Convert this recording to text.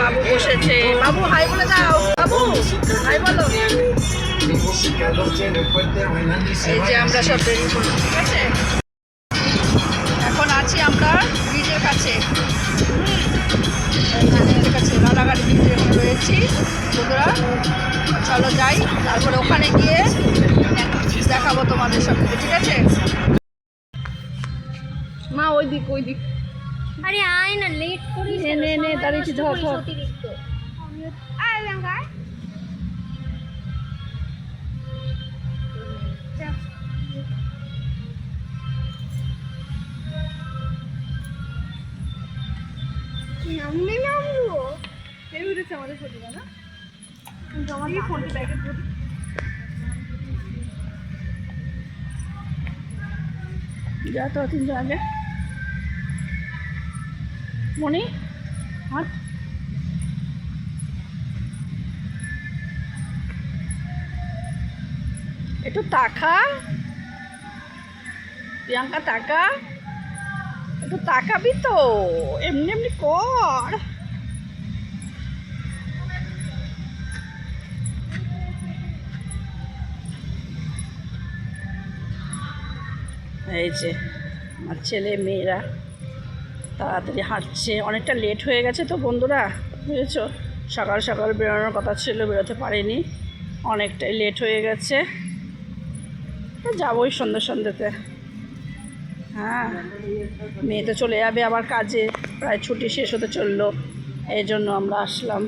বাবু বসেছে। বাবু হাই বলে দাও, বাবু হাই বলো। এই যে আমরা সব বেরিয়ে পড়ছি, ঠিক আছে? এখন আছি আমরা ব্রিজের কাছে, ব্রিজের কাছে রানাঘাট ব্রিজে রয়েছি বন্ধুরা। চলো যাই, তারপরে ওখানে গিয়ে দেখাবো তোমাদের সব কিছু, ঠিক আছে? মা ওই দিক ওই দিক। আরে আয় না, লেট করিস। নে দাঁড়িয়েছি, ধর ধর। আয় লঙ্কা। নামলে নামবো। এই উঠেছে আমাদের ফটোটা না? এই ফোনটা ব্যাগে ধরে। যা তো তিনজন আগে মনি হাত। একটু তাকা প্রিয়াঙ্কা, তাকা, একটু তাকাবি তো, এমনি এমনি কর। এই যে আমার ছেলে মেয়েরা তাড়াতাড়ি হাঁটছে, অনেকটা লেট হয়ে গেছে তো বন্ধুরা, বুঝেছো? সকাল সকাল বেরোনোর কথা ছিল, বেরোতে পারিনি, অনেকটাই লেট হয়ে গেছে। যাবোই সন্ধ্যেতে। হ্যাঁ, মেয়ে তো চলে যাবে আবার কাজে, প্রায় ছুটি শেষ হতে চললো, এই জন্য আমরা আসলাম।